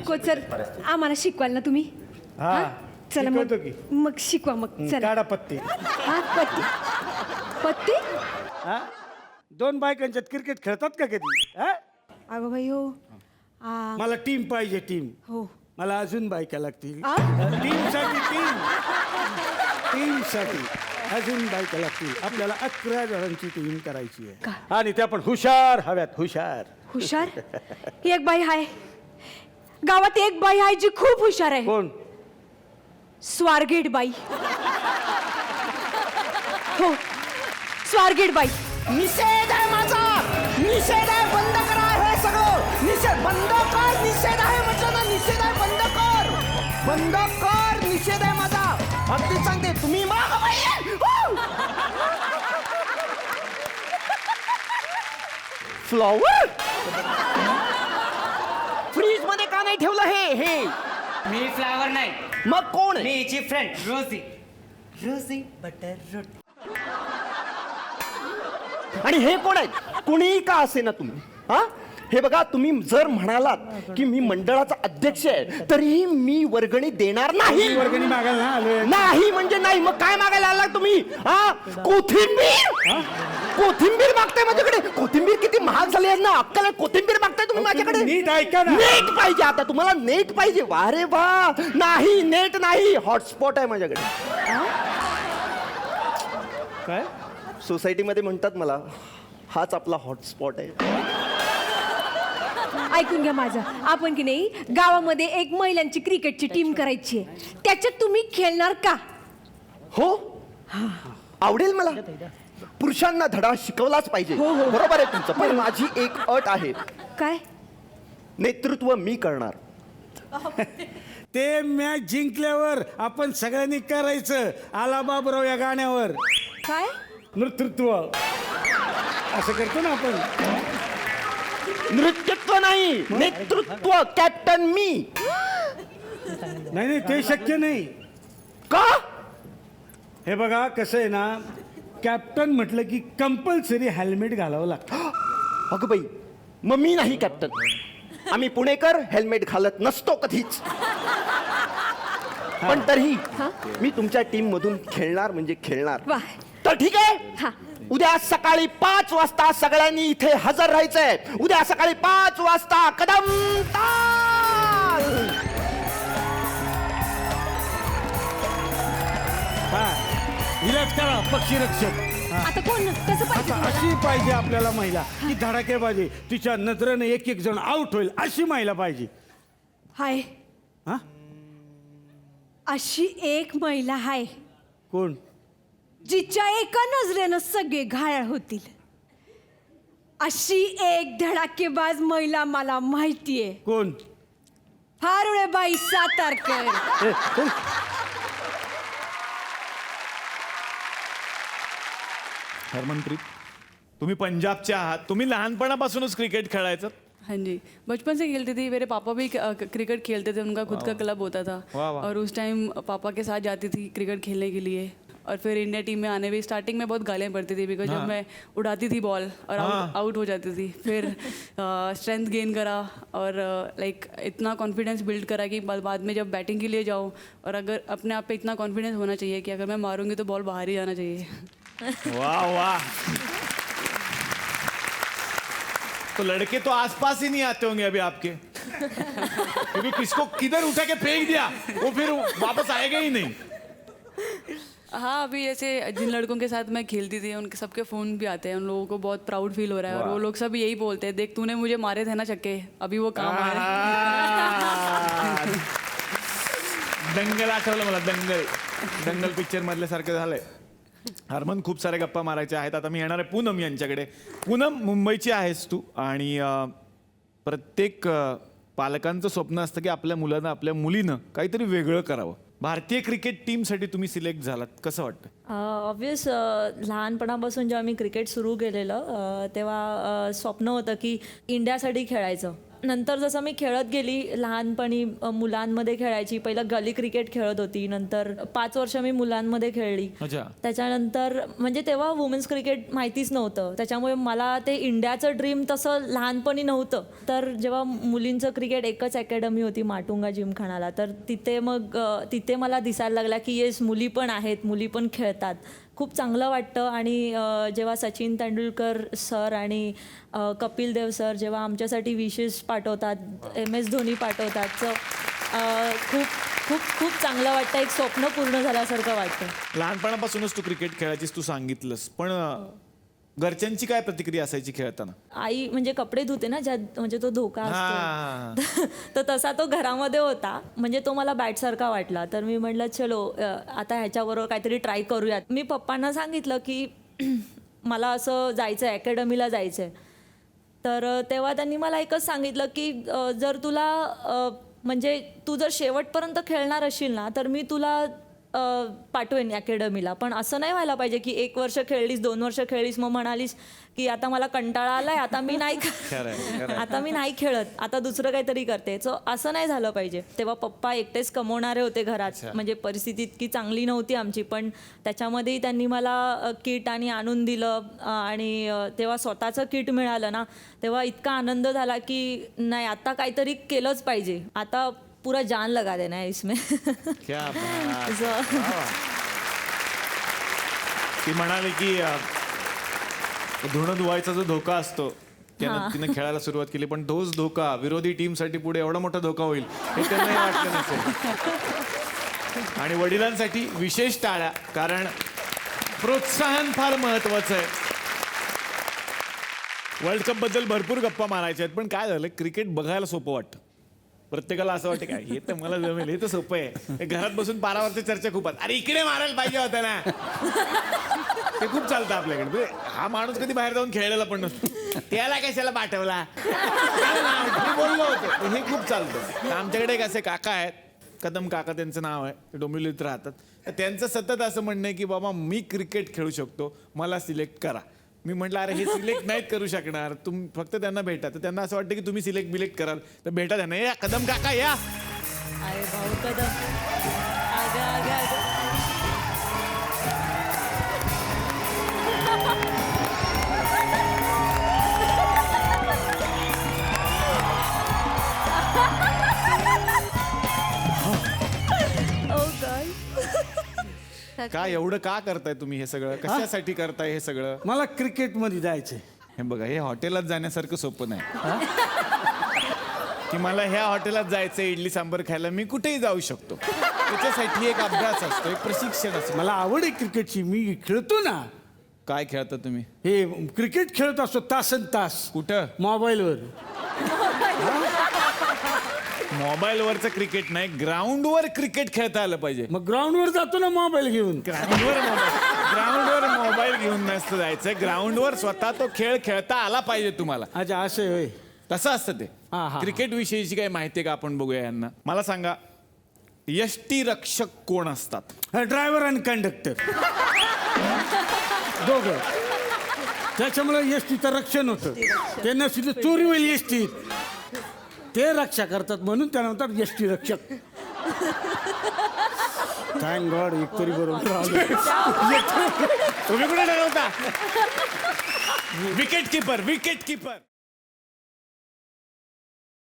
Coach sir आम्हाला शिकवाल ना तुम्ही? हा चला मग शिकवतो की. मग शिकवा मग चला. काढा पत्ते. हा पत्ती पत्ती. हा 2 बायकांच्यात क्रिकेट खेळतात का कधी? हा? अगं बाई हो. मला टीम पाहिजे टीम. हो. मला अजून बायका लागतील. आ? टीम साठी अजून बायका लागतील. आपल्याला 11 जणांची टीम करायची का? आहे आणि त्या पण हुशार हव्यात. हुशार हुशार. एक बाई आहे गावात, एक बाई आहे जी खूप हुशार आहे. कोण? स्वारगेट बाई. हो स्वारगेट बाई. निषेध आहे माझा, निषेध आहे. बंद करा हे सगळं. निषेध बंद कर. निषेध आहे म्हटलं ना, निषेध आहे. बंद कर, बंद कर. निषेध आहे माझा. अगदी सांगते तुम्ही मागं बाई आहे. फ्लॉवर फ्रीज मध्ये का नाही ठेवलं हे? मी फ्लावर नाही, मग कोण आहे? मी हिची फ्रेंड रोजी. रोजी बटर रोटी. आणि हे कोण आहेत? कुणीही का असे ना तुम्ही, हा हे बघा, तुम्ही जर म्हणालात की मी मंडळाचा अध्यक्ष आहे तरीही मी वर्गणी देणार नाही. वर्गणी मागायला ना आलोय. नाही म्हणजे नाही. मग काय मागायला आला तुम्ही? हा कोथिंबीर. कोथिंबीर मागताय माझ्याकडे? कोथिंबीर किती महाग झाली आहे ना. अक्कल आहे? कोथिंबीर मागताय तुम्ही माझ्याकडे? नीट ऐका ना. नेट पाहिजे आता तुम्हाला. नेट पाहिजे. वा रे वा. नाही नेट नाही, हॉटस्पॉट आहे माझ्याकडे. काय? सोसायटीमध्ये म्हणतात मला हाच आपला हॉटस्पॉट आहे. ऐकून घ्या माझं. आपण की नाही गावामध्ये एक महिलांची क्रिकेटची टीम करायची आहे. त्याच्यात तुम्ही खेळणार का? हो आवडेल मला. पुरुषांना धडा शिकवलाच पाहिजे. हो, हो. बरोबर आहे तुमचं. पण माझी एक अट आहे. काय? नेतृत्व मी करणार. ते मॅच जिंकल्यावर आपण सगळ्यांनी करायचं आला बाबराव या गाण्यावर. काय? नेतृत्व असं करतो ना आपण. नृत्यत्व नाही, नेतृत्व. कॅप्टन मी. नाही नाही ते शक्य नाही. का? हे बघा कसं आहे ना, कॅप्टन म्हटलं की कंपल्सरी हेल्मेट घालावं लागतं. अगं बाई, मग मी नाही कॅप्टन. आम्ही पुणेकर हेल्मेट घालत नसतो कधीच. पण तरीही मी तुमच्या टीम मधून खेळणार म्हणजे खेळणार. वा. तर ठीक आहे. हा. उद्या सकाळी 5 वाजता सगळ्यांनी इथे हजर राहायचंय. उद्या सकाळी 5 वाजता कदम ताल. हा हिलाच करा पक्षीरक्षक. आता कोण कसं पाहिजे तुम्हाला? अशी पाहिजे आपल्याला महिला की धडाकेबाजी. तिच्या नजरेने एक एक जण आउट होईल अशी महिला पाहिजे. हाय हा अशी एक महिला हाय कोण? जिच्या एका नजरेनं सगळे घायाळ होतील. अशी एक धडाकेबाज महिला मला माहितीये. कोण? फारुळेबाई सातारकर. हरमनप्रीत, तुम्ही पंजाबचे आहात. तुम्ही लहानपणापासूनच क्रिकेट खेळायचं? हाँ जी, बचपन से खेलती थी. मेरे पापा भी क्रिकेट खेलते थे. उनका खुद का क्लब होता था. वाह, वाह। और उस टाइम पापा के साथ जाती थी क्रिकेट खेलने के लिए. और फिर इंडिया टीम में आने भी स्टार्टिंग में बहुत गालियाँ पड़ती थी बिकॉज जब मैं उड़ाती थी बॉल और आउट हो जाती थी. फिर स्ट्रेंथ गेन करा और लाइक इतना कॉन्फिडेंस बिल्ड करा कि बाद में जब बैटिंग के लिए जाओ और अगर अपने आप पे इतना कॉन्फिडेंस होना चाहिए कि अगर मैं मारूंगी तो बॉल बाहर ही जाना चाहिए. वाह वाह. तो लड़के तो आसपास ही नहीं आते होंगे अभी आपके, क्योंकि किसको किधर उठा के फेंक दिया वो फिर वापस आएगा ही नहीं. हाँ, अभी जैसे जिन लड़कों के साथ मैं खेलती थी उनके सबके फ़ोन भी आते हैं. उन लोगों को बहुत प्राउड फील हो रहा है और वो लोग सब यही बोलते हैं, देख तूने मुझे मारे थे ना छक्के, अभी वो काम आ रहे हैं. दंगल आठवलं मला. दंगल पिक्चर मधल्या सारखं झालंय. हरमन, खूप साऱ्या गप्पा मारायच्या आहेत. आता मी येणार आहे पूनम यांच्याकडे. पूनम, मुंबईची आहेस तू आणि प्रत्येक पालकांचं स्वप्न असतं की आपल्या मुलानं आपल्या मुलीनं काहीतरी वेगळं करावं. भारतीय क्रिकेट टीमसाठी तुम्ही सिलेक्ट झालात, कसं वाटतं? ऑब्वियस लहानपणापासून जेव्हा मी क्रिकेट सुरू केलेलं तेव्हा स्वप्न होतं की इंडियासाठी खेळायचं. नंतर जसं मी खेळत गेली लहानपणी मुलांमध्ये खेळायची. पहिलं गली क्रिकेट खेळत होती, नंतर 5 वर्ष मी मुलांमध्ये खेळली. अच्छा. त्याच्यानंतर म्हणजे तेव्हा वुमेन्स क्रिकेट माहितीच नव्हतं, त्याच्यामुळे मला ते इंडियाचं ड्रीम तसं लहानपणी नव्हतं. तर जेव्हा मुलींचं क्रिकेट एकच अकॅडमी होती माटुंगा जिमखानाला, तर तिथे मला दिसायला लागला की येस मुली पण आहेत, मुली पण खेळतात. खूप चांगलं वाटतं. आणि जेव्हा सचिन तेंडुलकर सर आणि कपिल देव सर जेव्हा आमच्यासाठी विशेष पाठवतात, MS धोनी पाठवतात, तर खूप खूप खूप चांगलं वाटतं. एक स्वप्न पूर्ण झाल्यासारखं वाटतं. लहानपणापासूनच तू क्रिकेट खेळायचीस तू सांगितलंस, पण घरच्यांची काय प्रतिक्रिया असायची खेळताना? आई म्हणजे कपडे धुते ना, ज्यात म्हणजे तो धोका असतो, तर तसा तो घरामध्ये होता. म्हणजे तो मला बॅटसारखा वाटला, तर मी म्हटलं चलो आता ह्याच्याबरोबर काहीतरी ट्राय करूयात. मी पप्पांना सांगितलं की मला असं जायचं आहे, अकॅडमीला जायचं आहे. तर तेव्हा त्यांनी मला एकच सांगितलं की जर तुला म्हणजे तू जर शेवटपर्यंत खेळणार असशील ना, तर मी तुला पाठवेन अकॅडमीला. पण असं नाही व्हायला पाहिजे की 1 वर्ष खेळलीस, 2 वर्ष खेळलीस, मग म्हणालीस की आता मला कंटाळा आलाय, आता मी नाही आता मी नाही खेळत, आता दुसरं काहीतरी करते. सो असं नाही झालं पाहिजे. तेव्हा पप्पा एकटेच कमवणारे होते घरात, म्हणजे परिस्थिती इतकी चांगली नव्हती आमची, पण त्याच्यामध्येही त्यांनी मला किट आणि आणून दिलं. आणि तेव्हा स्वतःचं किट मिळालं ना, तेव्हा इतका आनंद झाला की नाही आता काहीतरी केलंच पाहिजे, आता पूरा जान लगा देना है इसमें. क्या बात. ती म्हणाली की धुणं धुवायचा जो धोका असतो त्यानं तिने खेळायला सुरुवात केली, पण तोच धोका विरोधी टीमसाठी पुढे एवढा मोठा धोका होईल हे त्यांनाही वाटलं नसेल. आणि वडिलांसाठी विशेष टाळ्या, कारण प्रोत्साहन फार महत्वाचं आहे. वर्ल्ड कप बद्दल भरपूर गप्पा मारायच्या आहेत, पण काय झालं, क्रिकेट बघायला सोपं वाटतं. प्रत्येकाला असं वाटतं काय हे तर मला जमेल, हे तर सोपं आहे. हे घरात बसून पारावरची चर्चा खूप अरे इकडे मारायला पाहिजे होता ना, ते खूप चालतं आपल्याकडे. म्हणजे हा माणूस कधी बाहेर जाऊन खेळलेला पण नसतो, त्याला कशाला पाठवला, मी बोललो होतो, हे खूप चालतं. आमच्याकडे एक असे काका आहेत, कदम काका त्यांचं नाव आहे, ते डोंबिवलीत राहतात. तर त्यांचं सतत असं म्हणणं आहे की बाबा मी क्रिकेट खेळू शकतो, मला सिलेक्ट करा. मी म्हटलं अरे हे सिलेक्ट नाहीत करू शकणार, तुम्ही फक्त त्यांना भेटा. तर त्यांना असं वाटतं की तुम्ही सिलेक्ट कराल, तर भेटा त्यांना. या कदम काका या. अरे भाऊ कदम, आगे आगे आगे. काय एवढं का करताय तुम्ही हे सगळं, कशासाठी करताय हे सगळं? मला क्रिकेटमध्ये जायचंय. हे बघा, हे हॉटेलात जाण्यासारखं सोपं नाही की मला ह्या हॉटेलात जायचं इडली सांबर खायला, मी कुठेही जाऊ शकतो. त्याच्यासाठी एक अभ्यास असतो, एक प्रशिक्षण असतं. मला आवड आहे क्रिकेटची, मी खेळतो ना. काय खेळता तुम्ही? हे क्रिकेट खेळत असतो तासन तास. कुठं? मोबाईलवर. मोबाईलवरचं क्रिकेट नाही, ग्राउंडवर क्रिकेट खेळता आलं पाहिजे. मग ग्राउंडवर जातो ना मोबाईल घेऊन. ग्राउंडवर मोबाईल घेऊन नसतं जायचं, ग्राउंडवर स्वतः तो खेळ खेळता आला पाहिजे तुम्हाला. अच्छा असं होय. तसं असतं ते. हा, हा. क्रिकेट विषयीची काही माहिती का आपण बघूया यांना. मला सांगा, यष्टी रक्षक कोण असतात? ड्रायव्हर आणि कंडक्टर दोघं. त्याच्यामुळे एसटीचं रक्षण होतं. ते नसती चोरी होईल एसटी, ते रक्षा करतात, म्हणून त्यानंतर एसटी रक्षक. थँक गॉड एक तरी बरोबर आलं. तुम्ही कुठे ठरवता? Wicket keeper.